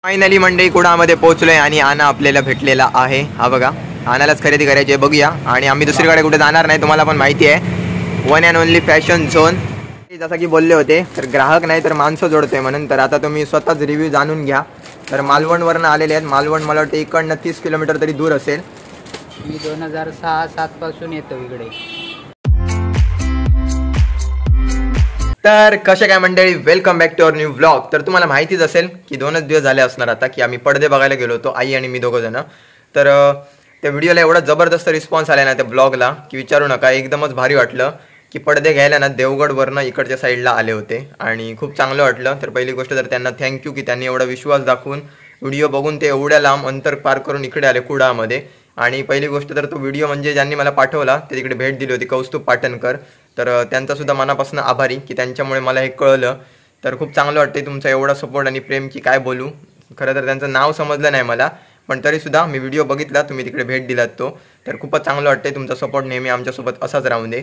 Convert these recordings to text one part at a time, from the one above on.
Finally मंडई कुडामध्ये पोहोचलोय आणि आना आपल्याला भेटलेला आहे. हा बघा, आनालाच खरेदी करायची आहे, बघूया. आणि आम्ही दुसरीकडे कुठे जाणार नाही, तुम्हाला पण माहिती आहे. One and only fashion zone. जसं की बोलले होते तर ग्राहक नाही तर माणसं जोडतोय म्हणून. तर आता तुम्ही स्वतःच रिव्ह्यू जाणून घ्या. तर मालवणवरनं आलेले आहेत. मालवण मला वाटतं इकडनं 30 किलोमीटर तरी दूर असेल. मी 2006-07 पासून येतो इकडे. तर कशा काय मंडळी, welcome back to our new vlog. तर तुम्हाला माहितीच असेल की 2च दिवस झाले असणार आता की आम्ही पडदे बघायला गेलो होतो, आई आणि मी दोघं जण. तर त्या व्हिडिओला एवढा जबरदस्त रिस्पॉन्स आला ना त्या ब्लॉगला की विचारू नका. एकदमच भारी वाटलं की पडदे घ्यायला ना देवगडवरनं इकडच्या साईडला आले होते आणि खूप चांगलं वाटलं. तर पहिली गोष्ट तर त्यांना थँक्यू की त्यांनी एवढा विश्वास दाखवून व्हिडिओ बघून ते एवढ्या लांब अंतर पार करून इकडे आले कुडामध्ये. आणि पहिली गोष्ट तर तो व्हिडिओ म्हणजे ज्यांनी मला पाठवला ते तिकडे भेट दिली होती, कौस्तुभ पाटणकर. तर त्यांचा सुद्धा मनापासून आभारी की त्यांच्यामुळे मला हे कळलं. तर खूप चांगलं वाटतं तुमचा एवढा सपोर्ट आणि प्रेम की काय बोलू. खरं तर त्यांचं नाव समजलं नाही मला, पण तरीसुद्धा मी व्हिडिओ बघितला, तुम्ही तिकडे भेट दिलात तो. तर खूपच चांगलं वाटतं, तुमचा सपोर्ट नेहमी आमच्यासोबत असाच राहून दे.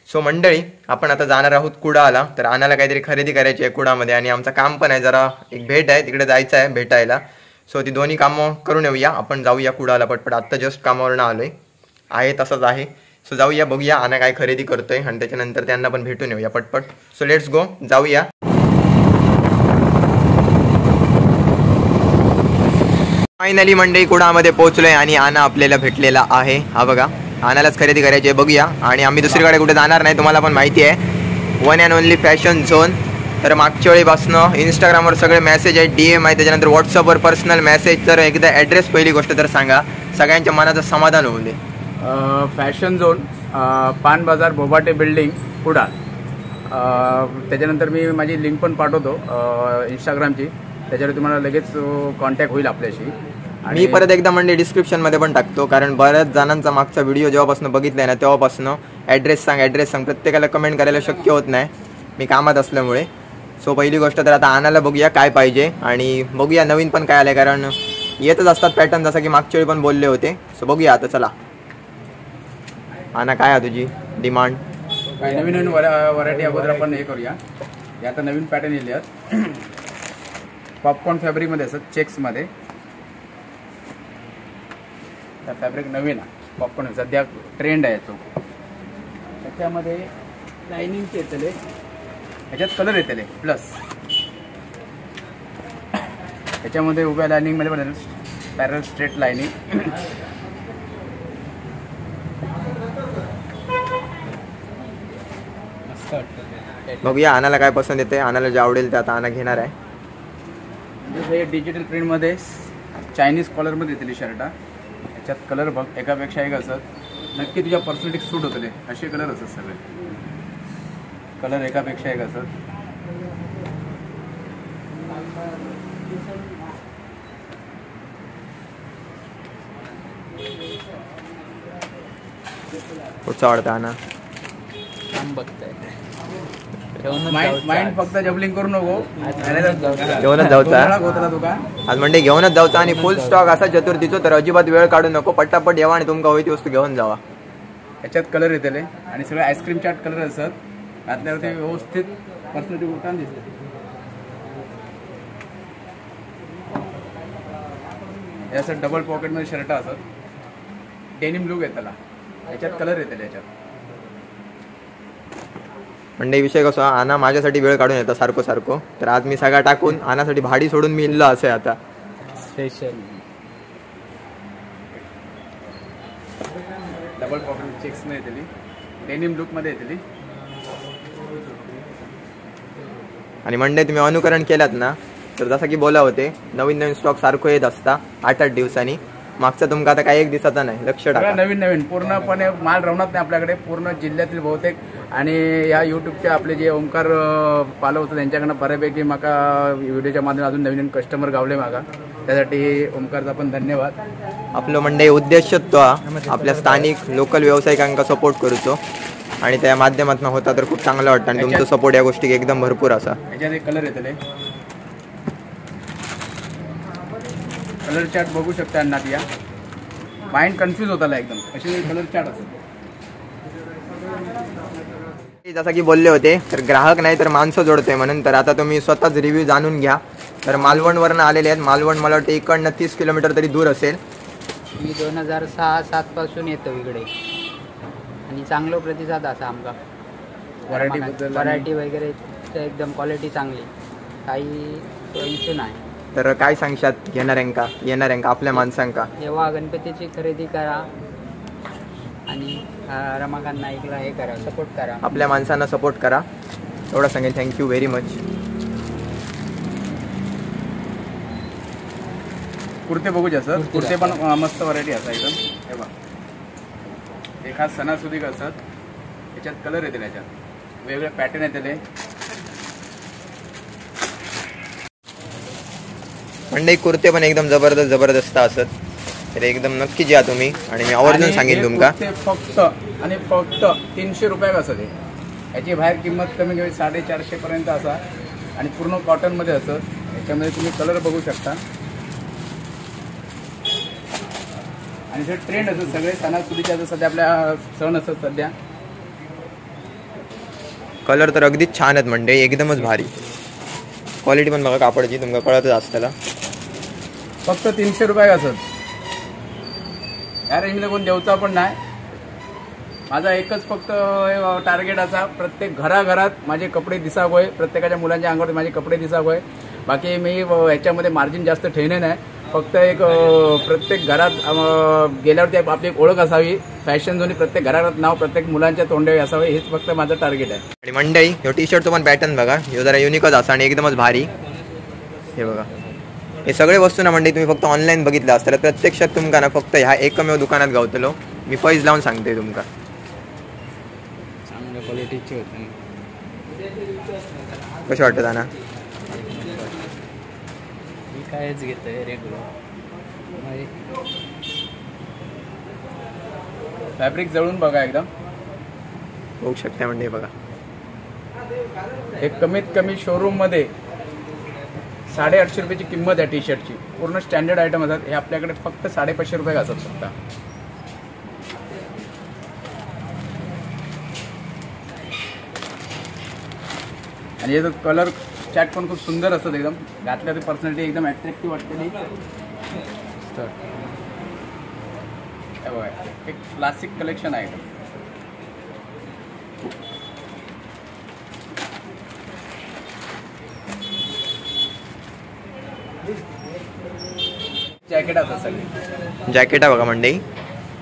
सो मंडळी, आपण आता जाणार आहोत कुडाला. तर आणायला काहीतरी खरेदी करायची आहे कुडामध्ये आणि आमचं काम पण आहे, जरा एक भेट आहे तिकडे जायचं आहे भेटायला. सो ती दोन्ही कामं करून येऊया, आपण जाऊया कुडाला पटपट. आत्ता जस्ट कामावरनं आलोय, आहे तसंच आहे. सो जाऊया, बघूया आना काय खरेदी करतोय आणि त्याच्यानंतर त्यांना पण भेटून येऊया पटपट. सो लेट्स गो, जाऊया. फायनली मंडई कुडामध्ये पोहोचलोय आणि आना आपल्याला भेटलेला आहे. हा बघा, आनालाच खरेदी करायची आहे, बघूया. आणि आम्ही दुसरीकडे कुठे जाणार नाही, तुम्हाला पण माहिती आहे. One and only fashion zone. तर मागच्या वेळीपासनं इंस्टाग्रामवर सगळे मेसेज आहेत, DM आहे, त्याच्यानंतर व्हॉट्सअपवर पर्सनल मेसेज. तर एकदा ॲड्रेस पहिली गोष्ट तर सांगा, सगळ्यांच्या मनाचं समाधान होऊ दे. फॅशन झोन, पान बाजार, बोबाटे बिल्डिंग, कुडाळ. त्याच्यानंतर मी माझी लिंक पण पाठवतो इंस्टाग्रामची, त्याच्यावर तुम्हाला लगेच कॉन्टॅक्ट होईल आपल्याशी. मी परत एकदा म्हणजे डिस्क्रिप्शनमध्ये पण टाकतो, कारण बऱ्याच जणांचा मागचा व्हिडिओ जेव्हापासून बघितला ना तेव्हापासून ॲड्रेस सांग प्रत्येकाला कमेंट करायला शक्य होत नाही, मी कामात असल्यामुळे. सो पहिली गोष्ट तर आता आणायला बघूया काय पाहिजे आणि बघूया नवीन पण काय आलं, कारण येतच असतात पॅटर्न, जसं की मागच्या वेळी पण बोलले होते. सो बघूया आता, चला. आना काय आहे तुझी डिमांड? काय नवीन नवीन व्हरायटी अगोदर आपण हे करूया. हे आता नवीन पॅटर्न येले आहेत, पॉपकॉर्न फॅब्रिकमध्ये असतात, चेक्समध्ये. त्या फॅब्रिक नवीन आहे, पॉपकॉर्न सध्या ट्रेंड आहे तो. त्याच्यामध्ये लायनिंगचे येतले, ह्याच्यात कलर येतले प्लस. ह्याच्यामध्ये उभ्या लायनिंगमध्ये पण पॅरल स्ट्रेट लायनिंग. बघूया आनाला काय पसंत येते, आनाला जे आवडेल ते आता आना घेणार आहे. हे डिजिटल प्रिंटमध्ये चायनीज कॉलरमध्ये येतली शर्ट. ह्याच्यात कलर बघ एकापेक्षा एक असत, नक्की तुझ्या पर्सनॅलिटीक सूट होतले असे कलर असत सगळे. कलर एकापेक्षा एक असत. कुठचा आवडतं आना? माइंड फक्त जबलिंग करू नको, घेऊनच जाऊचा आज म्हणजे घेऊनच जाऊचा. आणि फुल स्टॉक असा चतुर्थीचो, तर अजिबात वेळ काढू नको, पटापट यावा आणि तुमका हवी ती वस्तू घेऊन जावा. ह्याच्यात कलर येतले आणि सगळे आईस्क्रीम चाट कलर असत. घातल्यावरती व्यवस्थित पर्सनॅलिटी उठान दिसते. हे असं डबल पॉकेटमध्ये शर्ट असत, डेनिम लुक येतला. ह्याच्यात कलर येतले. ह्याच्यात म्हणजे विषय कसा, आना माझ्यासाठी वेळ काढून येतात सारखं. तर आज मी सगळा टाकून आनासाठी भाडी सोडून मी इल्लो असे आता स्पेशल डबल पॉकेट चेक्समध्ये येतली, डेनिम लुकमध्ये येतली. आणि मंडे तुम्ही अनुकरण केलात ना, तर जसं की बोला होते नवीन स्टॉक सारखं येत असता 8-8 दिवसांनी. मागचा तुमका आता काही एक दिवसाचा नाही, लक्ष टाका. नवीन पूर्णपणे माल रवणात नाही आपल्याकडे, पूर्ण जिल्ह्यातील बहुतेक. आणि या युट्यूबचे आपले जे ओमकार पालो होतं त्यांच्याकडनं बऱ्यापैकी माका व्हिडिओच्या माध्यमातून अजून नवीन कस्टमर गावले मागा, त्यासाठी ओमकारचा पण धन्यवाद. आपलं म्हणजे उद्देश तो आपल्या स्थानिक लोकल व्यावसायिकांना सपोर्ट करूचो आणि त्या माध्यमातून होता तर खूप चांगलं वाटतं. आणि तुमचं सपोर्ट या गोष्टी एकदम भरपूर असा. ह्याच्यात एक कलर येतले, कलर चार्ट बघू शकता. अन्ना या माइंड कन्फ्यूज होताला एकदम, असे कलर चार्ट असत. जसं की बोलले होते तर ग्राहक नाही तर माणसं जोडतोय म्हणून. तर आता तुम्ही स्वतःच रिव्ह्यू जाणून घ्या. तर मालवणवरनं आलेले आहेत. मालवण मला वाटतं इकडनं 30 किलोमीटर तरी दूर असेल. मी 2006-07 पासून येतो इकडे आणि चांगलो प्रतिसाद असा आमका. व्हरायटी वगैरे एकदम क्वालिटी चांगली, काही इश्यू नाही. तर काय सांगशात येणाऱ्यांका आपल्या माणसांका? तेव्हा गणपतीची खरेदी करा आणि रमाकांत नाईकला हे करा, सपोर्ट करा, आपल्या माणसांना सपोर्ट करा एवढं सांगेन. Thank you very much. कुर्ते बघूया सर, कुर्ते पण मस्त व्हरायटी असा एकदम. हे बघा एका सणासुदीक असत, याच्यात कलर येते, याच्यात वेगळे पॅटर्न येते. मंडई कुर्ते पण एकदम जबरदस्त असत. तर एकदम नक्की या तुम्ही आणि मी आवर्जून सांगेन तुमका. फक्त 300 रुपयाक असत. याची बाहेर किंमत कमी कमी 450 पर्यंत असा आणि पूर्ण कॉटन मध्ये असत. याच्यामध्ये तुम्ही कलर बघू शकता आणि जे ट्रेंड असत सगळे सणासुदीचे असं सध्या आपल्या सण असत सध्या. कलर तर अगदीच छान आहेत मंडई, एकदमच भारी. क्वालिटी पण बघा कापडाची, तुमका कळतच असताना. फक्त 300 रुपयाक असत. या रेंजमध्ये कोण देवचा पण नाही. माझा एकच फक्त टार्गेट असा, प्रत्येक घराघरात माझे कपडे दिसाक होय, प्रत्येकाच्या मुलांच्या अंगावर माझे कपडे दिसाक होय. बाकी मी ह्याच्यामध्ये मार्जिन जास्त ठेवणे नाही. फक्त एक प्रत्येक घरात गेल्यावरती आपली एक ओळख असावी, फॅशन झोन प्रत्येक घरात नाव प्रत्येक मुलांच्या तोंडावी असावे, हेच फक्त माझं टार्गेट आहे. आणि मंडई ह्यो टी शर्टचं पण पॅटर्न बघा, ह्यो जरा युनिकच असा आणि एकदमच भारी. हे बघा, हे सगळे वस्तू ना मंडई तुम्ही फक्त ऑनलाईन बघितलं असतं, प्रत्यक्षात तुमका ना फक्त ह्या एकमेव दुकानात गावतलो. मी पैज लावून सांगते तुमका, चांगल्या क्वालिटीची होती. कसे वाटतं ना? मी कायच घेतोय रेग्युलर. फॅब्रिक जळून बघा एकदम होऊ शकते मंडई बघा. एक कमीत कमी शोरूम मध्ये 850 रुपयाची किंमत आहे टी शर्टची. पूर्ण स्टँडर्ड आयटम असतात. हे आपल्याकडे फक्त 550 रुपये असतात फक्त. आणि याचा कलर चॅट पण खूप सुंदर असतात एकदम. घातल्या पर्सनॅलिटी एकदम अट्रॅक्टिव्ह वाटते. एक क्लासिक कलेक्शन आहे. जॅकेट असतात सगळे. जॅकेट बघा मंडई.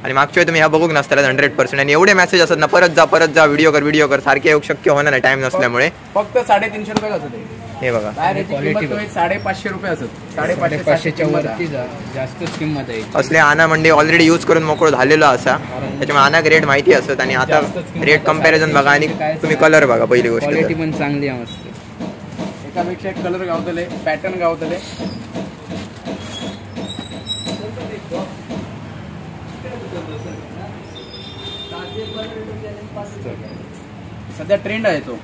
आणि मागच्या वेळी तुम्ही ह्या बघूक नसताना 100%. आणि एवढे मेसेज असतात ना, परत जा व्हिडिओ कर सारखे येऊ शक्य होणार नाही टाइम नसल्यामुळे. फक्त 350 रुपये असत. हे बघा, क्वालिटी 550 रुपये असत. 550 वरती जास्तच किंमत आहे. असले आना मंडई ऑलरेडी यूज करून मोकळं झालेलं असा, त्याच्यामुळे आनाक रेट माहिती असत. आणि आता रेट कम्पॅरिझन बघा आणि तुम्ही कलर बघा. पहिली गोष्ट क्वालिटी पण चांगली आहे मस्त. एकापेक्षा एक कलर गावतले, पॅटर्न गावतले. सध्या ट्रेंड आहे तो.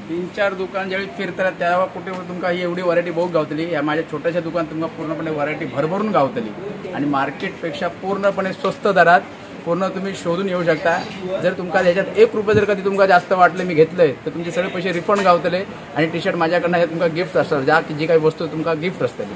तीन चार दुकान ज्यावेळी फिरतात तेव्हा कुठे तुमका ही एवढी व्हरायटी बहुत गावतली. या माझ्या छोट्याशा दुकान तुमका पूर्णपणे व्हरायटी भरभरून गावतली आणि मार्केटपेक्षा पूर्णपणे स्वस्त दरात पूर्ण तुम्ही शोधून येऊ शकता. जर तुमका ह्याच्यात 1 रुपये जर कधी तुमका जास्त वाटले मी घेतलंय तर तुमचे सगळे पैसे रिफंड गावतले. आणि टी शर्ट माझ्याकडनं हे तुमका गिफ्ट असतात, ज्या की जी काही वस्तू तुमका गिफ्ट असतली.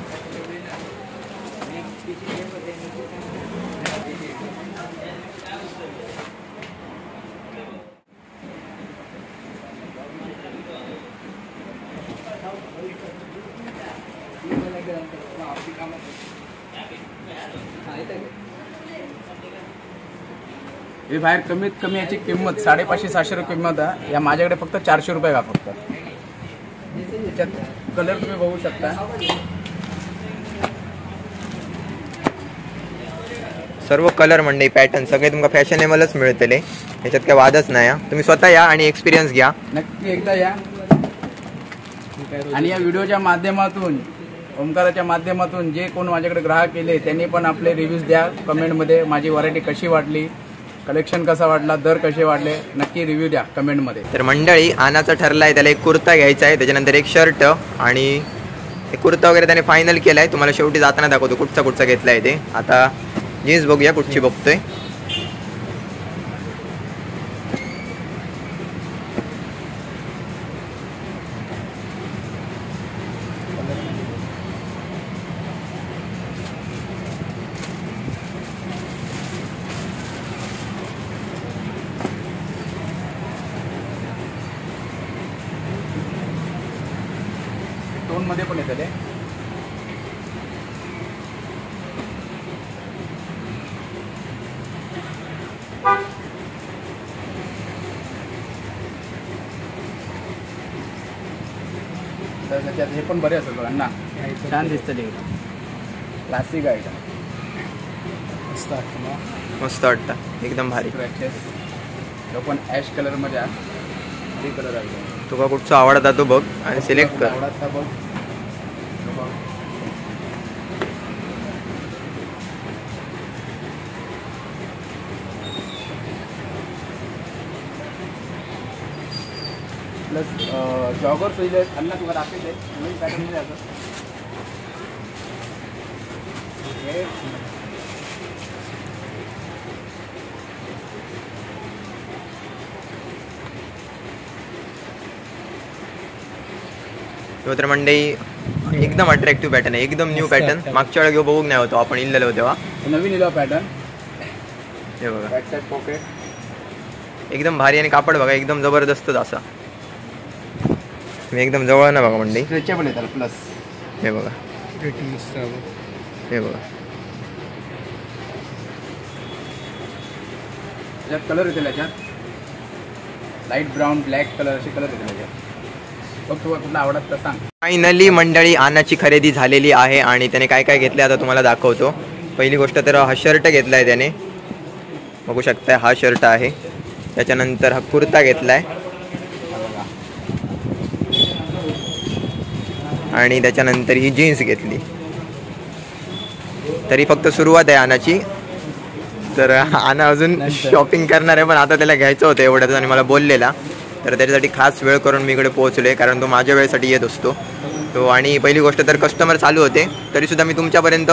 हे बाहेर कमीत कमी याची किंमत 550-600 रुपये किंमत आहे. या माझ्याकडे फक्त 400 रुपये का फक्त. याच्यात कलर तुम्ही बघू शकता. सर्व कलर मंडई पॅटर्न सगळे तुमका फॅशनेबलच मिळतले, याच्यात काय वादच नाही. तुम्ही स्वतः या आणि एक्सपिरियन्स घ्या. नक्की एकदा या. आणि या व्हिडिओच्या माध्यमातून, ओमकाराच्या माध्यमातून जे कोण माझ्याकडे ग्राहक केले त्यांनी पण आपले रिव्ह्यूज द्या कमेंटमध्ये. माझी व्हरायटी कशी वाटली, कलेक्शन कसा वाटला, दर कसे वाटले, नक्की रिव्ह्यू द्या कमेंटमध्ये. तर मंडळी आनाचा ठरला आहे, त्याला एक कुर्ता घ्यायचा आहे, त्याच्यानंतर एक शर्ट आणि हे कुर्ता वगैरे त्याने फायनल केलाय, तुम्हाला शेवटी जाताना दाखवतो कुठचा घेतलाय ते. आता जीन्स बघूया कुठची बघतोय. टोन मध्ये पण येतं ते. तर त्याच्यात हे पण बरे असतात बघा ना, छान दिसतं ते. क्लासिक आयटम, मस्त वाटतं, एकदम भारी. तो पण ॲश कलरमध्ये आहे, कलर आहे. तुका कुठचा आवडता तो बघ आणि सिलेक्ट कर. आवडता बघ. प्लस जॉगर्स होईल अन्न तुला दाखवते नवीन पॅटर्न मध्ये असं. तर मंडळी एकदम अट्रॅक्टिव्ह पॅटर्न आहे, एकदम न्यू पॅटर्न. मागच्या वेळेला बघूक नाही होतो आपण इल्लेलो तेव्हा. नवीन इला पॅटर्न. हे बघा बॅक साइड पॉकेट एकदम भारी आणि कापड बघा एकदम जबरदस्तच असा. मी एकदम जवळ ना बघा मंडळी. स्ट्रेचेबल येतात प्लस. हे बघा हे बघा त्याच्यात कलर येतील, याच्यात लाईट ब्राऊन ब्लॅक कलर असे कलर येतील याच्यात. बघ तुला कुठला आवडत तर सांग. फायनली मंडळी आनाची खरेदी झालेली आहे आणि त्याने काय काय घेतलं आता तुम्हाला दाखवतो. पहिली गोष्ट तर हा शर्ट घेतला आहे त्याने, बघू शकताय हा शर्ट आहे. त्याच्यानंतर हा कुर्ता घेतला आहे आणि त्याच्यानंतर ही जीन्स घेतली. तरी फक्त सुरुवात आहे आनाची. तर आना अजून शॉपिंग करणार आहे, पण आता त्याला घ्यायचं होतं एवढंच आणि मला बोललेला. तर त्याच्यासाठी खास वेळ करून मी इकडे पोहोचले, कारण तो माझ्या वेळेसाठी येत असतो तो. आणि पहिली गोष्ट तर कस्टमर चालू होते, तरीसुद्धा मी तुमच्यापर्यंत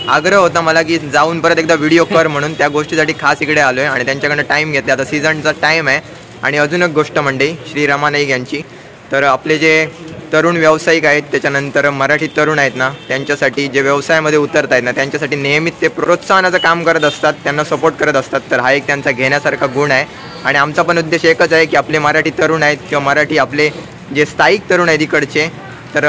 आग्रह होता मला की जाऊन परत एकदा व्हिडिओ कर म्हणून. त्या गोष्टीसाठी खास इकडे आलो आहे आणि त्यांच्याकडनं टाईम घेतला. आता सीझनचा टाईम आहे. आणि अजून एक गोष्ट मंडळी श्री रमा नाईक यांची, तर आपले जे तरुण व्यावसायिक आहेत, त्याच्यानंतर मराठी तरुण आहेत ना, त्यांच्यासाठी जे व्यवसायामध्ये उतरत आहेत ना, त्यांच्यासाठी नेहमीच ते प्रोत्साहनाचं काम करत असतात, त्यांना सपोर्ट करत असतात. तर हा एक त्यांचा घेण्यासारखा गुण आहे. आणि आमचा पण उद्देश एकच आहे की आपले मराठी तरुण आहेत किंवा मराठी आपले जे स्थायिक तरुण आहेत इकडचे, तर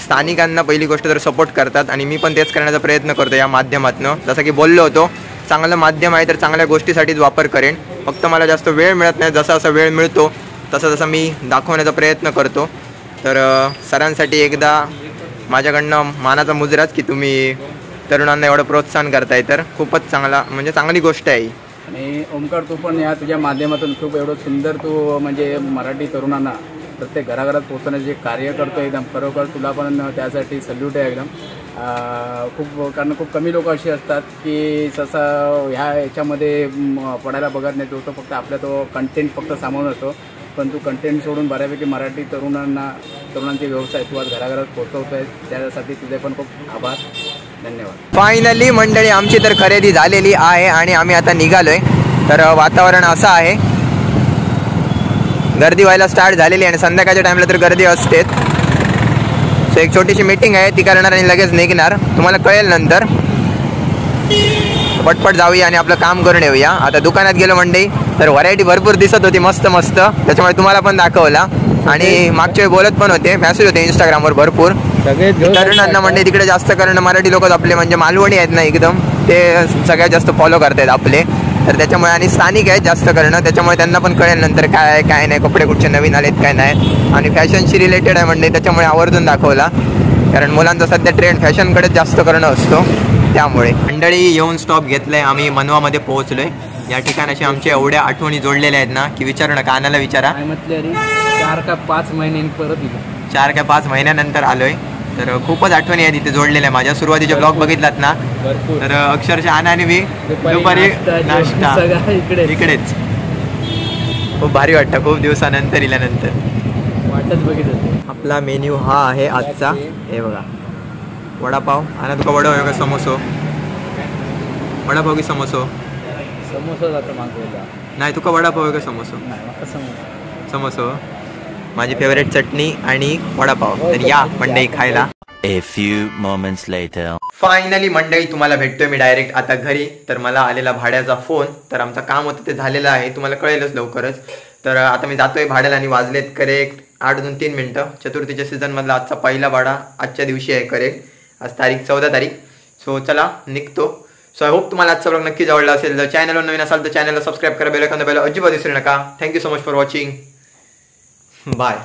स्थानिकांना पहिली गोष्ट तर सपोर्ट करतात. आणि मी पण तेच करण्याचा प्रयत्न करतो या माध्यमातून. जसं की बोललो होतो, चांगलं माध्यम आहे तर चांगल्या गोष्टीसाठीच वापर करेन. फक्त मला जास्त वेळ मिळत नाही, जसा जसा वेळ मिळतो तसा मी दाखवण्याचा प्रयत्न करतो. तर सरांसाठी एकदा माझ्याकडनं मानाचा मुजराच की तुम्ही तरुणांना एवढं प्रोत्साहन करताय, तर खूपच चांगला म्हणजे चांगली गोष्ट आहे. आणि ओमकार तू पण या तुझ्या माध्यमातून खूप एवढं सुंदर तू म्हणजे मराठी तरुणांना प्रत्येक घराघरात पोहोचण्याचे जे कार्य करतो, एकदम खरोखर तुला पण त्यासाठी सल्यूट आहे एकदम. कारण खूप कमी लोक अशी असतात की जसं ह्याच्यामध्ये पडायला बघत नाही. तो फक्त आपला तो कंटेंट फक्त सामावून असतो, पण तू कंटेंट सोडून बऱ्यापैकी मराठी तरुणांचे व्यवसाय तू आज घराघरात पोहोचवतो आहे. त्यासाठी तुझे पण खूप आभार, धन्यवाद. फायनली मंडळी आमची तर खरेदी झालेली आहे आणि आम्ही आता निघालोय. तर वातावरण असं आहे, गर्दी व्हायला स्टार्ट झालेली आहे आणि संध्याकाळच्या टाईमला तर गर्दी असतेच. सो एक छोटीशी मीटिंग आहे ती करणार आणि लगेच निघणार, तुम्हाला कळेल नंतर. पटपट जाऊया आणि आपलं काम करून येऊया. आता दुकानात गेलो मंडळी तर व्हरायटी भरपूर दिसत होती, मस्त मस्त, त्याच्यामुळे तुम्हाला पण दाखवला. आणि मागच्या वेळी बोलत पण होते, मेसेज होते इंस्टाग्रामवर भरपूर. तरुणांना म्हणजे तिकडे जास्त करणं मराठी लोकच आपले म्हणजे मालवणी आहेत ना एकदम, ते सगळ्यात जास्त फॉलो करतायत आपले. तर त्याच्यामुळे आणि स्थानिक आहेत जास्त करणं, त्याच्यामुळे त्यांना पण कळेल नंतर काय आहे काय नाही, कपडे कुठचे नवीन आलेत काय नाही. आणि फॅशनशी रिलेटेड आहे म्हणजे त्याच्यामुळे आवर्जून दाखवला, कारण मुलांचा सध्या ट्रेंड फॅशनकडेच जास्त करणं असतो. त्यामुळे मंडळी येऊन स्टॉप घेतलाय, आम्ही मनवामध्ये पोहोचलोय. या ठिकाणाशी आमच्या एवढ्या आठवणी जोडलेल्या आहेत ना की विचारू नका, आणायला विचारा. 4 का 5 महिन्यांनी परत येतो. 4 का 5 महिन्यानंतर आलोय. तर खूपच आठवणी आहेत इथे जोडलेल्या माझ्या. सुरुवातीचे ब्लॉग बघितलात ना, तर अक्षरशः आना आणि मी दुपारी नाश्ता इकडेच. खूप भारी वाटतं खूप दिवसानंतर इल्यानंतर. वाटच बघितलं. आपला मेन्यू हा आहे आजचा, हे बघा वडापाव आणि तुका वडा होय का समोसो? वडापाव की समोसो? समोसा जातो मागवला. नाही तुका वडापाव होय का समोसो? नाही मला समोसा. समोसो. माझी फेवरेट चटणी आणि वडापाव. तर या मंडई खायला. A few moments later. Finally मंडळी तुम्हाला भेटतोय मी डायरेक्ट आता घरी. तर मला आलेला भाड्याचा फोन. तर आमचं काम होतं ते झालेलं आहे, तुम्हाला कळेलच लवकरच. तर आता मी जातोय भाड्याला आणि वाजलेत करेक्ट 8:02 चतुर्थीच्या सीझनमधला आजचा पहिला भाडा आजच्या दिवशी आहे करेक्ट. आज तारीख 14 तारीख. सो चला निघतो. सो आय होप तुम्हाला आजचा ब्लॉग नक्की आवडला असेल. जर चॅनलवर नवीन असाल तर चॅनलला सबस्क्राईब करा, बेल आयकॉन दाबायला अजिबात विसरू नका. Thank you so much for watching. Bye.